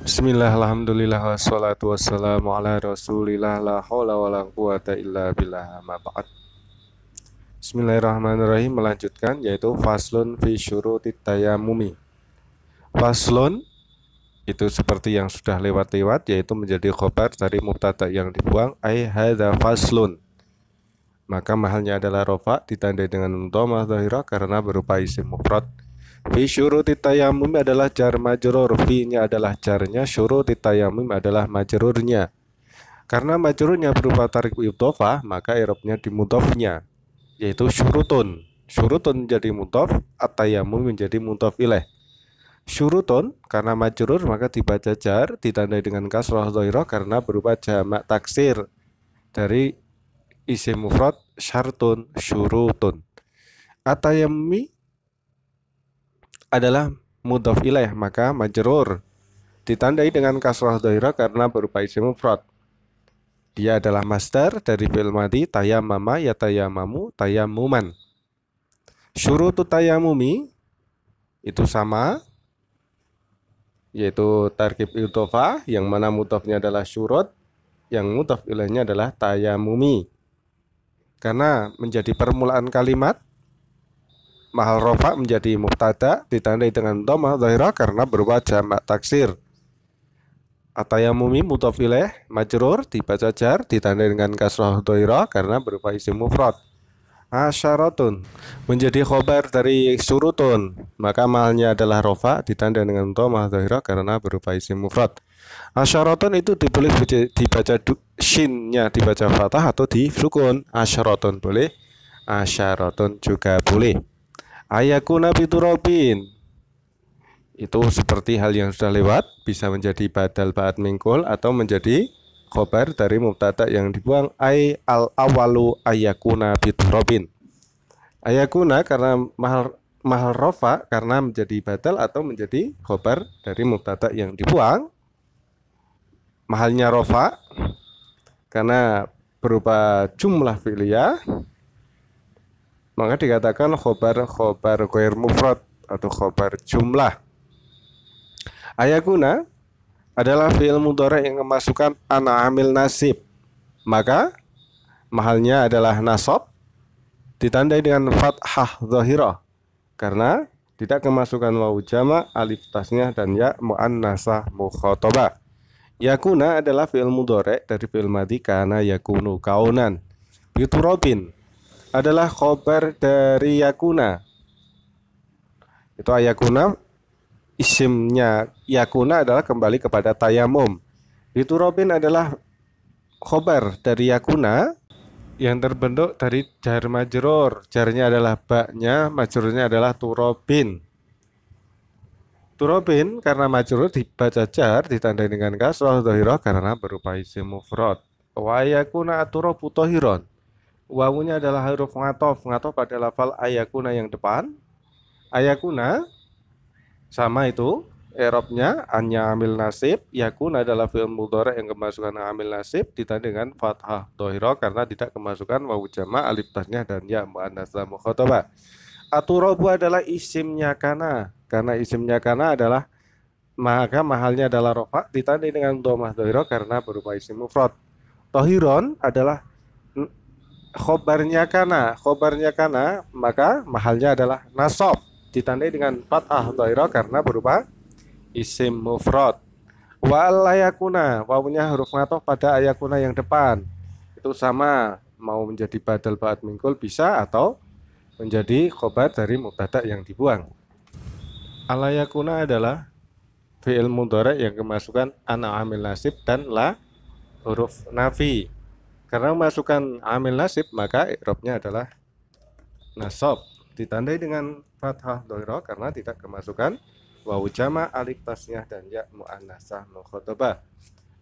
Bismillah, alhamdulillah, wassalatu wassalamu ala rasulillah, la hawla wa la quwata illa billah, ma ba'd. Bismillahirrahmanirrahim, melanjutkan yaitu faslun fi syurutit tayamumi. Faslun itu seperti yang sudah lewat-lewat, yaitu menjadi khobar dari mubtada yang dibuang, ai hadza faslun. Maka mahalnya adalah rofa ditandai dengan dhamma dhahirah karena berupa isim mufrad. Fi syurutit tayamum adalah jar majrur, fi-nya adalah jarnya, syurutit tayamum adalah majrurnya. Karena majrurnya berupa tarik idhofah, maka i'rabnya di mudhofnya, yaitu syurutun. Syurutun menjadi mudhof, at-tayamum menjadi mudhof ilaih. Syurutun karena majrur maka dibaca jar ditandai dengan kasrah dhahirah karena berupa jamak taksir dari isim mufrad syartun, syurutun. At-tayammumi adalah mudhof ilaih, maka majrur ditandai dengan kasrah dhahirah karena berupa isim mufrad. Dia adalah masdar dari fi'il madhi tayammama yatayammamu tayammuman. Syurutu tayamumi itu sama, yaitu tarkib idhofah yang mana mudhofnya adalah syurut, yang mudhof ilaihnya adalah tayammumi. Karena menjadi permulaan kalimat, mahal rofa menjadi mubtada ditandai dengan dhammah dhahirah karena berupa jamak taksir. At-tayammumi mudhof ilaih majrur dibaca jar ditandai dengan kasrah dhahirah karena berupa isim mufrad. Asyaratun menjadi khobar dari surutun, maka mahalnya adalah rofa ditandai dengan dhammah dhahirah karena berupa isim mufrad. Asyaratun itu boleh dibaca shinnya dibaca fathah atau di sukun. Asyaratun boleh, asyaratun juga boleh. Ayakuna biturabin itu seperti hal yang sudah lewat, bisa menjadi badal ba'd mingkul atau menjadi khobar dari mubtada yang dibuang, ay al awalu ayakuna biturabin. Ayakuna karena mahal rofa karena menjadi badal atau menjadi khobar dari mubtada yang dibuang. Mahalnya rofa karena berupa jumlah fi'liyah, maka dikatakan khobar ghair mufrad atau khobar jumlah. Ayakuna adalah fi'il mudhari' yang memasukkan ana amil nasib, maka mahalnya adalah nasab ditandai dengan fathah dhahirah karena tidak kemasukan wawu jama', alif tasnya dan ya muannasah mukhatabah. Yakuna adalah fi'il mudhari' dari fi'il madhi kana yakunu kaunan. Biturabin adalah khobar dari yakuna. Itu ayakuna, isimnya yakuna adalah kembali kepada tayamum. Biturabin adalah khobar dari yakuna yang terbentuk dari jar majrur. Jarnya adalah ba-nya, majrurnya adalah turabin. Turabin karena majrur dibaca jar ditandai dengan kasrah dhahirah karena berupa isim mufrad. Wa yakuna aturabu tahiron. Wawunya adalah huruf ngatof pada lafal ayakuna yang depan. Ayakuna sama itu i'rabnya anya amil nasib, yakun adalah fi'il mudhari' yang kemasukan amil nasib ditandai dengan fathah dhahirah karena tidak kemasukan wawu jama', alif tasnya dan ya muannasah mukhatabah. Aturabu adalah isimnya kana, karena isimnya kana adalah maka mahalnya adalah rofa ditandai dengan dhammah dhahirah karena berupa isim mufrad. Tahiron adalah khobarnya kana, maka mahalnya adalah nasab ditandai dengan fathah dhahirah karena berupa isim mufrad. Wa ayakuna, wawunya huruf ngatof pada ayakuna yang depan. Itu sama, mau menjadi badal ba'd mingkul bisa atau menjadi khobar dari mubtada yang dibuang. Alayakuna adalah fi'il mudhari' yang kemasukan ana amil nasib dan la huruf nafi. Karena memasukkan amil nasib maka i'rabnya adalah nasab ditandai dengan fathah dhahirah karena tidak kemasukan wawu jama', alif tasnya dan ya muannasah mukhatabah.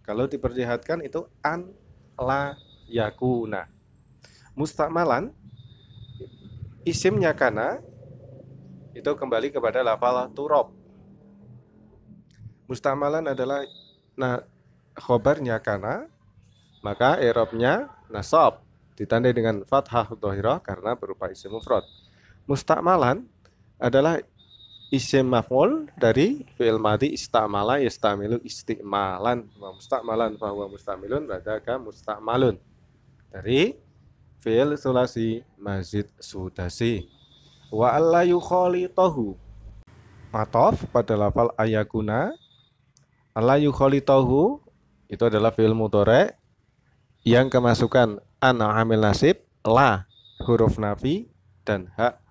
Kalau diperlihatkan itu an la yakuna. Mustakmalan isimnya kana itu kembali kepada lafal turab. Mustakmalan adalah khobarnya kana, maka i'rabnya nasab ditandai dengan fathah dhahirah karena berupa isim mufrad. Mustakmalan adalah isim maf'ul dari fi'il madhi istamala yastamilu istimalan wa mustamalan fa huwa mustamilun badaka mustamalun dari fi'il sulasi mazid sudasi. Wa alla yukhalitahu matof pada lafal ayakuna. Alla yukhalitahu itu adalah fi'il mudhari yang kemasukan an amil nasib, la huruf nafi, dan hak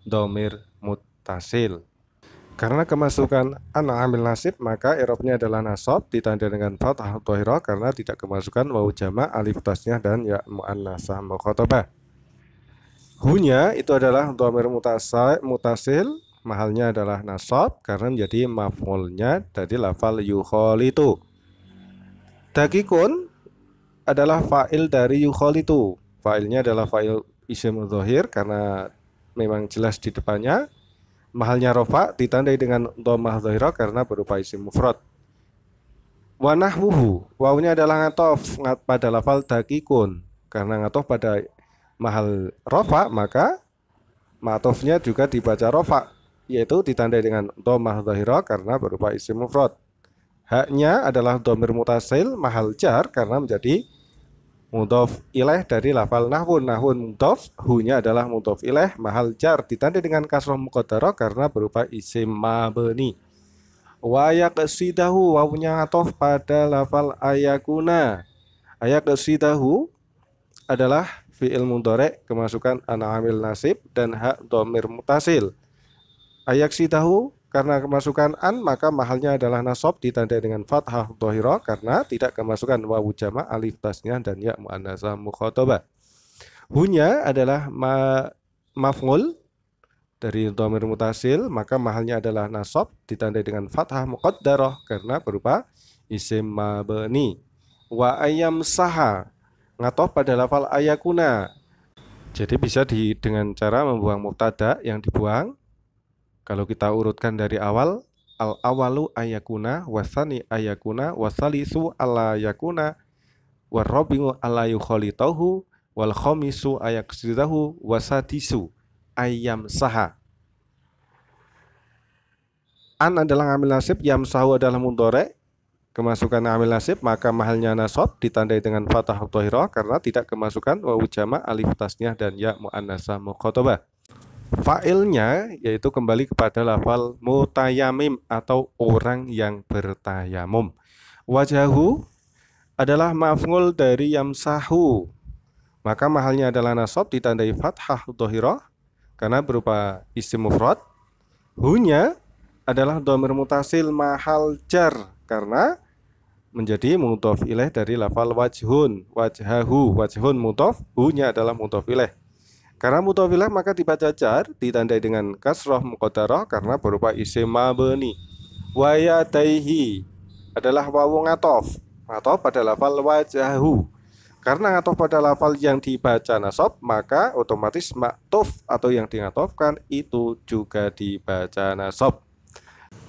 dhamir muttasil. Karena kemasukan an amil nasib maka i'rabnya adalah nasab ditandai dengan fathah dhahirah karena tidak kemasukan wawu jama', alif tasnya dan ya muannasah mukhatabah. Hunya itu adalah dhamir mutasil, mahalnya adalah nasab karena menjadi maf'ulnya dari lafal yukhalitu. Dakikun adalah fa'il dari yukhalitu. Fa'ilnya adalah fa'il isim dzahir karena memang jelas di depannya. Mahalnya rofa ditandai dengan dhammah dhahirah karena berupa isim mufrad. Wa nahwuhu, wawunya adalah ngatof pada lafal dakikun. Karena ngatof pada mahal rofa maka matofnya juga dibaca rofa, yaitu ditandai dengan dhammah dhahirah karena berupa isim mufrad. Haknya adalah dhamir mutasil mahal jar karena menjadi mudhof ilaih dari lafal nahwun. Nahwun mudhof, hunya adalah mudhof ilaih mahal jar ditandai dengan kasroh muqaddarah karena berupa isim mabni. Wa yaqsidahu, wawunya atof pada lafal ayakuna. Ayaqsidahu adalah fi'il mudhari kemasukan an amil nasib dan hak dhamir mutasil. Ayaqsidahu karena kemasukan an maka mahalnya adalah nasab ditandai dengan fathah dhahirah karena tidak kemasukan wawu jama', alif tasnya dan ya muannasah mukhatabah. Hunya adalah maf'ul dari dhamir mutasil maka mahalnya adalah nasab ditandai dengan fathah muqaddarah karena berupa isim mabni. Wa ayam saha ngatof pada lafal ayakuna. Jadi bisa dengan cara membuang mubtada yang dibuang. Kalau kita urutkan dari awal, al-awalu ayakuna, wasani ayakuna, wasalisu ala yakuna, warrabi'u ala yukhalitahu, wal khamisu ayaksidahu, wasadisu ayam saha. An adalah ngamil nasib, yamsahu adalah mudhari, kemasukan ngamil nasib, maka mahalnya nasab ditandai dengan fathah dhahirah karena tidak kemasukan wawu jama', alif tasnya dan ya muannasah mukhatabah. Fa'ilnya yaitu kembali kepada lafal mutayamim atau orang yang bertayamum. Wajahu adalah maf'ul dari yamsahu. Maka mahalnya adalah nasab ditandai fathah dhahirah karena berupa isim mufrad. Hunya adalah dhamir mutasil mahal jar karena menjadi mudhof ilaih dari lafal wajhun. Wajhahu, wajhun mudhof, hunya adalah mudhof ilaih. Karena mudhof ilaih maka dibaca jar ditandai dengan kasroh muqaddarah karena berupa isim mabni. Wa yadaihi adalah wawu ngatof. Ngatof pada lafal wajahu. Karena ngatof pada lafal yang dibaca nasab maka otomatis maktuf atau yang dingatofkan itu juga dibaca nasab.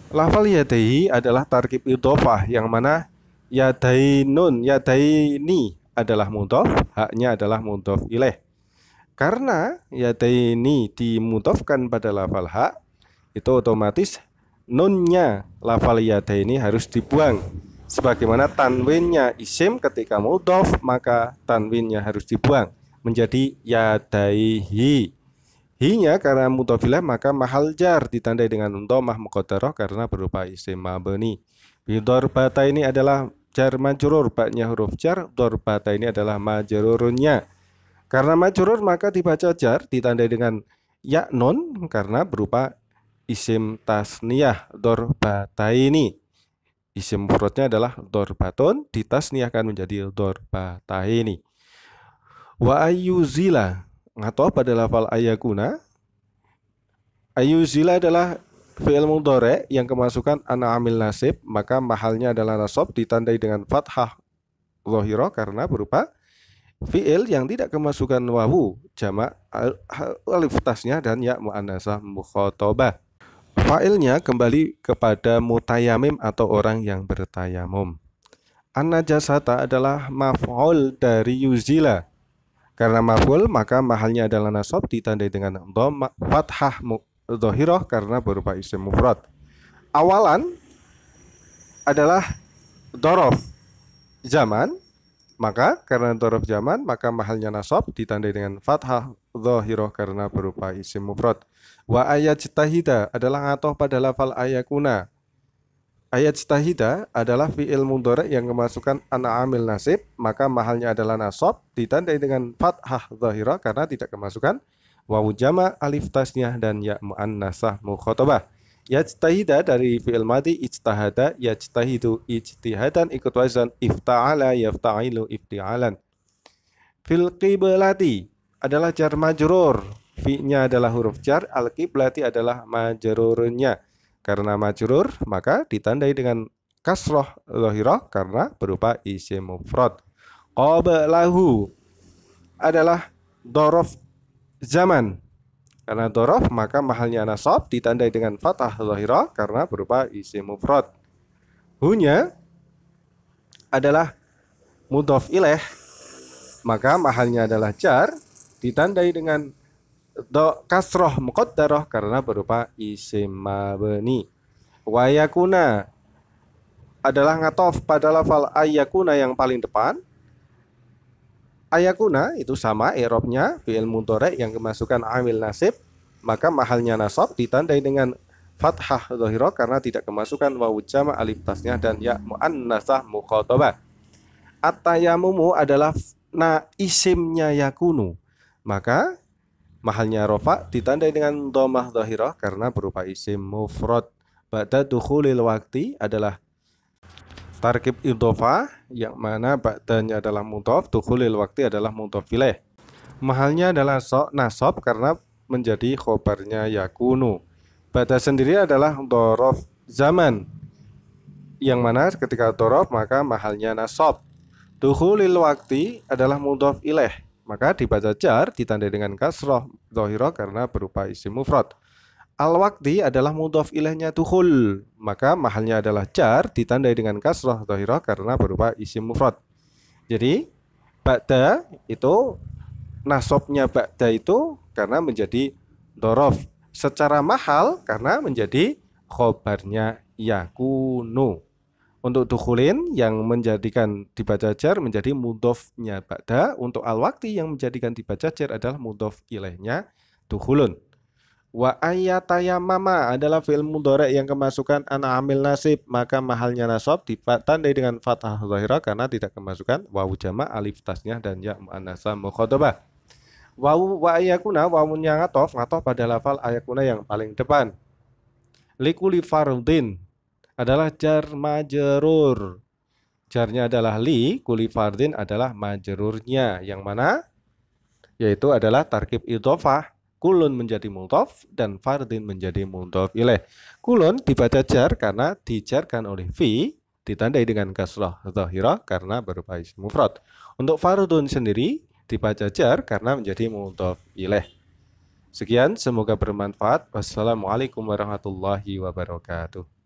Lafal yadaihi adalah tarkib idhofah yang mana yadainun, yadaini adalah mudhof, haknya adalah mudhof ilaih. Karena yadaini dimudhofkan pada lafal hak, itu otomatis nunnya lafal yadaini harus dibuang. Sebagaimana tanwinnya isim ketika mudhof, maka tanwinnya harus dibuang menjadi yadaihi. Hinya karena mudhof ilaih maka mahal jar ditandai dengan dhammah muqaddarah karena berupa isim mabni. Bidharbata ini adalah jar majrur, ba'nya huruf jar, dharbata ini adalah majrurunnya. Karena majrur maka dibaca jar ditandai dengan ya nun karena berupa isim tasniyah dorbataini. Isim mufradnya adalah dorbatun, ditasniyahkan menjadi dorbataini. Wa ayyuzila ngatof pada lafal ayakuna. Ayyuzila adalah fi'il mudhari yang kemasukan an amil nasib maka mahalnya adalah nasab ditandai dengan fathah dhahirah karena berupa fi'il yang tidak kemasukan wawu jama' alif tasnya dan ya muannasah mukhatabah. Fa'ilnya kembali kepada mutayamim atau orang yang bertayamum. An-najasata adalah maf'ul dari yuzila. Karena maf'ul maka mahalnya adalah nasab ditandai dengan dhammah fathah dhahirah karena berupa isim mufrad. Awalan adalah dhorof zaman, maka karena dhorof zaman maka mahalnya nasab ditandai dengan fathah dhahirah karena berupa isim mufrad. Wa ayajtahida adalah ngatoh pada lafal ayakuna. Ayajtahida adalah fi'il mudhari yang kemasukan ana amil nasib, maka mahalnya adalah nasab ditandai dengan fathah dhahirah karena tidak kemasukan wawu jama, alif tasnyah dan ya muannasah mukhatabah. Yajtahida dari fi'il madhi ijtahada, yajtahidu ijtihadan ikut wazan ifta'ala yafta'ilu ifti'alan. Fil qiblati adalah jar majrur, fi-nya adalah huruf jar, al qiblati adalah majrurnya. Karena majrur maka ditandai dengan kasroh dhahirah karena berupa isim mufrad. Qablahu adalah dhorof zaman. Karena dhorof maka mahalnya nasab ditandai dengan fathah dhahirah karena berupa isim mufrad. Hunya adalah mudhof ilaih, maka mahalnya adalah jar ditandai dengan kasroh muqaddarah karena berupa isim mabni. Wa yakuna adalah ngatof pada lafal ayakuna yang paling depan. Ayakuna itu sama i'rabnya fi'il mudhari yang kemasukan amil nasib, maka mahalnya nasab ditandai dengan fathah dhahirah karena tidak kemasukan wawu jama, alif tasnyah dan ya muannasah mukhatabah. At-tayamumu adalah isimnya yakunu, maka mahalnya rofa ditandai dengan dhammah dhahirah karena berupa isim mufrad. Ba'da dukhulil waqti adalah tarkib idhofah yang mana ba'danya adalah mudhof, dukhulil waqti adalah mudhof ilaih. Mahalnya adalah nasab karena menjadi khobarnya yakunu. Ba'da sendiri adalah dhorof zaman yang mana ketika dhorof maka mahalnya nasab. Dukhulil waqti adalah mudhof ilaih, maka dibaca jar ditandai dengan kasroh dhahirah karena berupa isim mufrad. Al-waqti adalah mudhof ilaihnya dukhul, maka mahalnya adalah jar ditandai dengan kasroh dhahirah karena berupa isim mufrad. Jadi ba'da itu nasabnya ba'da itu karena menjadi dhorof, secara mahal karena menjadi khobarnya yakunu. Untuk dukhulin yang menjadikan dibaca jar menjadi mudhofnya ba'da. Untuk al-waqti yang menjadikan dibaca jar adalah mudhof ilaihnya dukhulun. Wa ayatayamama adalah fi'il mudhari yang kemasukan ana amil nasib, maka mahalnya nasab ditandai dengan fathah dhahirah karena tidak kemasukan wawu jama, alif tasnyah dan ya muannasah mukhatabah. Wawu wa ayakuna wawunya ngatof pada lafal ayakuna yang paling depan. Likuli fardin adalah jar majrur. Jarnya adalah li, kuli fardin adalah majrurnya, yang mana yaitu adalah tarkib idhofah. Kulun menjadi mudhof dan fardin menjadi mudhof ilaih. Kulun dibaca jar karena dijarkan oleh fi, ditandai dengan kasrah dhahirah karena berupa isim mufrad. Untuk fardun sendiri dibaca jar karena menjadi mudhof ilaih. Sekian, semoga bermanfaat. Wassalamualaikum warahmatullahi wabarakatuh.